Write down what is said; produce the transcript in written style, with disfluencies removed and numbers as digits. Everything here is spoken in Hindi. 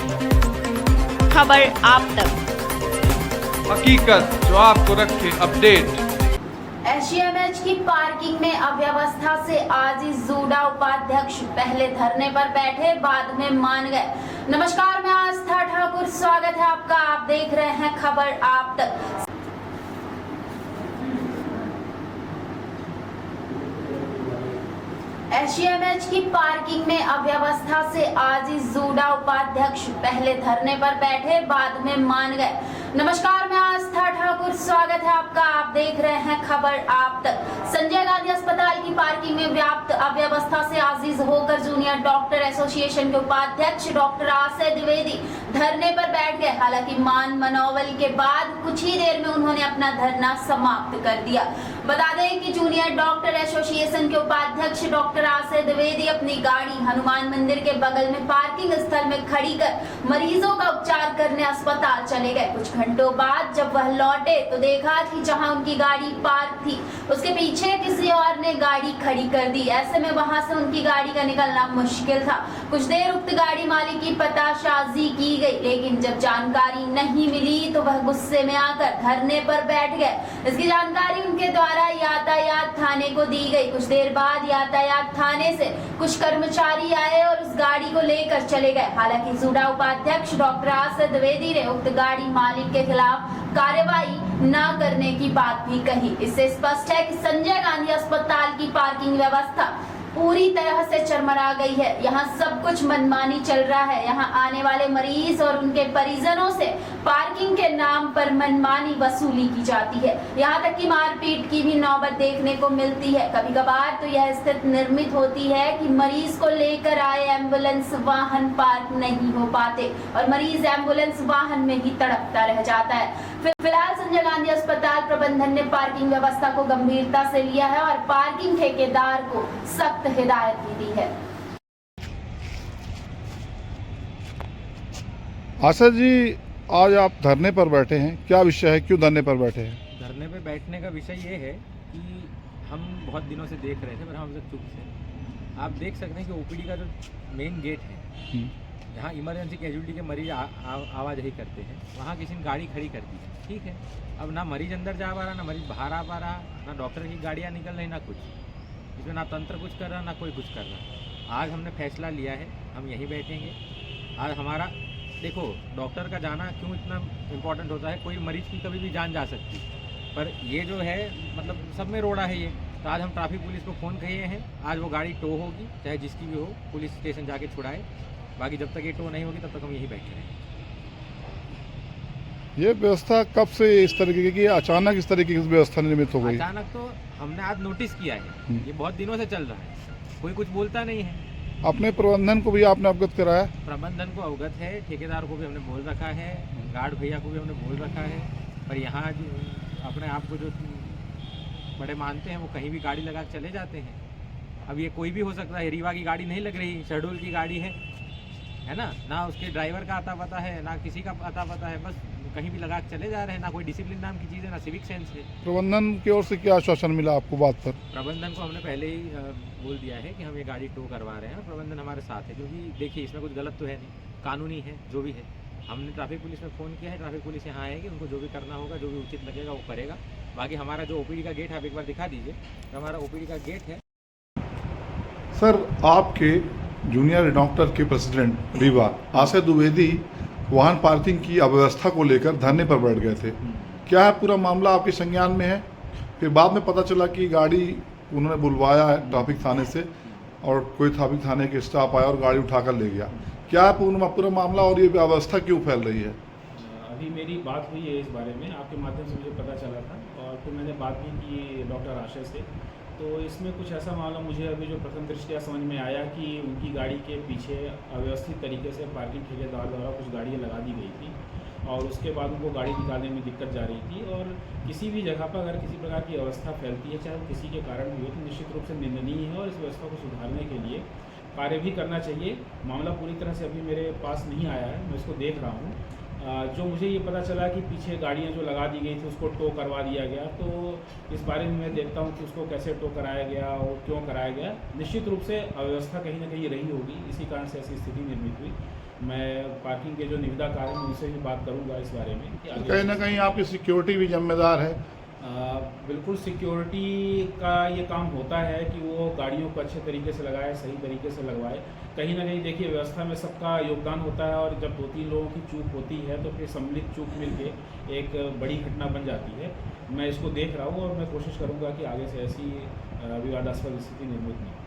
खबर आप तक, हकीकत जो आपको रखे अपडेट। एसजीएमएच की पार्किंग में अव्यवस्था से आज इस जूडा उपाध्यक्ष पहले धरने पर बैठे, बाद में मान गए। नमस्कार, मैं आस्था ठाकुर, स्वागत है आपका। आप देख रहे हैं खबर आप तक। एसजीएमएच की पार्किंग में अव्यवस्था से आज इस जूडा उपाध्यक्ष पहले धरने पर बैठे, बाद में मान गए। नमस्कार, मैं आस्था ठाकुर, स्वागत है आपका। आप देख रहे हैं खबर आप तक। संजय गांधी अस्पताल की पार्किंग में व्याप्त अव्यवस्था से आजीज होकर जूनियर डॉक्टर एसोसिएशन के उपाध्यक्ष डॉक्टर आशय द्विवेदी धरने पर बैठ गए। हालांकि मान मनोबल के बाद कुछ ही देर में उन्होंने अपना धरना समाप्त कर दिया। बता दें कि जूनियर डॉक्टर एसोसिएशन के उपाध्यक्ष डॉक्टर आशय द्विवेदी अपनी गाड़ी हनुमान मंदिर के बगल में पार्किंग स्थल में खड़ी कर मरीजों का उपचार करने अस्पताल चले गए। कुछ घंटों बाद जब वह लौटे तो देखा कि जहां उनकी गाड़ी पार्क थी उसके पीछे किसी और ने गाड़ी खड़ी कर दी। ऐसे में वहां से उनकी गाड़ी का निकलना मुश्किल था। कुछ देर उक्त गाड़ी मालिक की पताशाजी की गई, लेकिन जब जानकारी नहीं मिली तो वह गुस्से में आकर धरने पर बैठ गए। इसकी जानकारी उनके द्वारा यातायात थाने को दी गई। कुछ देर बाद यातायात थाने से कुछ कर्मचारी आए और उस गाड़ी को लेकर चले गए। हालांकि जूडा उपाध्यक्ष डॉक्टर आशय द्विवेदी ने उक्त गाड़ी मालिक के खिलाफ कार्रवाई न करने की बात भी कही। इससे स्पष्ट है कि संजय गांधी अस्पताल की पार्किंग व्यवस्था पूरी तरह से चरमरा गई है। यहाँ सब कुछ मनमानी चल रहा है। यहाँ आने वाले मरीज और उनके परिजनों से पार्किंग के नाम पर मनमानी वसूली की जाती है। यहाँ तक कि मारपीट की भी नौबत देखने को मिलती है। कभी कभार तो यह स्थिति निर्मित होती है कि मरीज को लेकर आए एम्बुलेंस वाहन पार्क नहीं हो पाते और मरीज एम्बुलेंस वाहन में ही तड़पता रह जाता है। फिलहाल संजय गांधी अस्पताल प्रबंधन ने पार्किंग व्यवस्था को गंभीरता से लिया है और पार्किंग ठेकेदार को सख्त हिदायत भी दी है। आशा जी, आज आप धरने पर बैठे हैं, क्या विषय है, क्यों धरने पर बैठे हैं? धरने पे बैठने का विषय ये है कि हम बहुत दिनों से देख रहे थे, पर हम सब चुप थे। आप देख सकते हैं कि ओपीडी का जो मेन गेट है, जहाँ इमरजेंसी कैजुअलिटी के मरीज आवाजाही करते हैं, वहाँ किसी ने गाड़ी खड़ी कर दी है। ठीक है, अब ना मरीज अंदर जा पा रहा, ना मरीज बाहर आ पा रहा, ना डॉक्टर की गाड़ियाँ निकल रही, ना कुछ। इसमें ना तंत्र कुछ कर रहा, ना कोई कुछ कर रहा। आज हमने फैसला लिया है, हम यहीं बैठेंगे। आज हमारा देखो, डॉक्टर का जाना क्यों इतना इम्पोर्टेंट होता है। कोई मरीज की कभी भी जान जा सकती, पर ये जो है मतलब सब में रोड़ा है ये। तो आज हम ट्रैफिक पुलिस को फ़ोन किए हैं, आज वो गाड़ी टो होगी, चाहे जिसकी भी हो, पुलिस स्टेशन जाके छुड़ाए। बाकी जब तक ये टो नहीं होगी तब तक हम यहीं बैठे रहेंगे। ये व्यवस्था कब से इस तरीके की, अचानक इस तरीके की व्यवस्था निर्मित हो गई? अचानक तो हमने आज नोटिस किया है, ये बहुत दिनों से चल रहा है, कोई कुछ बोलता नहीं है। अपने प्रबंधन को भी आपने अवगत कराया? प्रबंधन को अवगत है, ठेकेदार को भी हमने बोल रखा है, गार्ड भैया को भी हमने बोल रखा है। पर यहाँ अपने आप को जो बड़े मानते हैं वो कहीं भी गाड़ी लगा चले जाते हैं। अब ये कोई भी हो सकता है, रीवा की गाड़ी नहीं लग रही, शहडोल की गाड़ी है ना उसके ड्राइवर का आता पता है, ना किसी का आता पता है, बस कहीं भी लगा चले जा रहे हैं। ना कोई डिसिप्लिन नाम की चीज़ है, ना सिविक सेंस है। प्रबंधन की ओर से क्या आश्वासन मिला आपको बात पर? प्रबंधन को हमने पहले ही बोल दिया है कि हम ये गाड़ी टो करवा रहे हैं और प्रबंधन हमारे साथ है, क्योंकि देखिए इसमें कुछ गलत तो है नहीं, कानूनी है जो भी है। हमने ट्रैफिक पुलिस में फ़ोन किया है, ट्रैफिक पुलिस यहाँ आएगी, उनको जो भी करना होगा, जो भी उचित लगेगा वो करेगा। बाकी हमारा जो ओपीडी का गेट है, आप एक बार दिखा दीजिए, तो हमारा ओपीडी का गेट है। सर, आपके जूनियर डॉक्टर के प्रेसिडेंट रीवा आशय द्विवेदी वाहन पार्किंग की अव्यवस्था को लेकर धरने पर बैठ गए थे। क्या है पूरा मामला आपके संज्ञान में है? फिर बाद में पता चला कि गाड़ी उन्होंने बुलवाया है ट्रैफिक थाने से और कोई ट्रैफिक थाने के स्टाफ आया और गाड़ी उठाकर ले गया। क्या है पूरा मामला और ये अव्यवस्था क्यों फैल रही है? अभी मेरी बात हुई है इस बारे में, आपके माध्यम से मुझे पता चला था और फिर मैंने बात भी की डॉक्टर आशय से। तो इसमें कुछ ऐसा मामला मुझे अभी जो प्रथम दृष्टया समझ में आया कि उनकी गाड़ी के पीछे अव्यवस्थित तरीके से पार्किंग ठेकेदार द्वारा कुछ गाड़ियाँ लगा दी गई थी और उसके बाद उनको गाड़ी निकालने में दिक्कत जा रही थी। और किसी भी जगह पर अगर किसी प्रकार की अवस्था फैलती है, चाहे वो किसी के कारण भी हो, तो निश्चित रूप से निंदनीय है और इस व्यवस्था को सुधारने के लिए कार्य भी करना चाहिए। मामला पूरी तरह से अभी मेरे पास नहीं आया है, मैं इसको देख रहा हूँ। जो मुझे ये पता चला कि पीछे गाड़ियाँ जो लगा दी गई थी उसको टो करवा दिया गया, तो इस बारे में मैं देखता हूँ कि उसको कैसे टो कराया गया और क्यों कराया गया। निश्चित रूप से अव्यवस्था कहीं ना कहीं रही होगी, इसी कारण से ऐसी स्थिति निर्मित हुई। मैं पार्किंग के जो निविदाकार हैं उनसे भी बात करूंगा इस बारे में कि आगे कहीं ना कहीं आपकी सिक्योरिटी भी जिम्मेदार है। बिल्कुल सिक्योरिटी का ये काम होता है कि वो गाड़ियों को अच्छे तरीके से लगाए, सही तरीके से लगवाए। कहीं ना कहीं देखिए व्यवस्था में सबका योगदान होता है और जब 2-3 लोगों की चूक होती है तो फिर सम्मिलित चूक मिलके एक बड़ी घटना बन जाती है। मैं इसको देख रहा हूँ और मैं कोशिश करूँगा कि आगे से ऐसी विवादास्पद स्थिति निर्मित नहीं हो।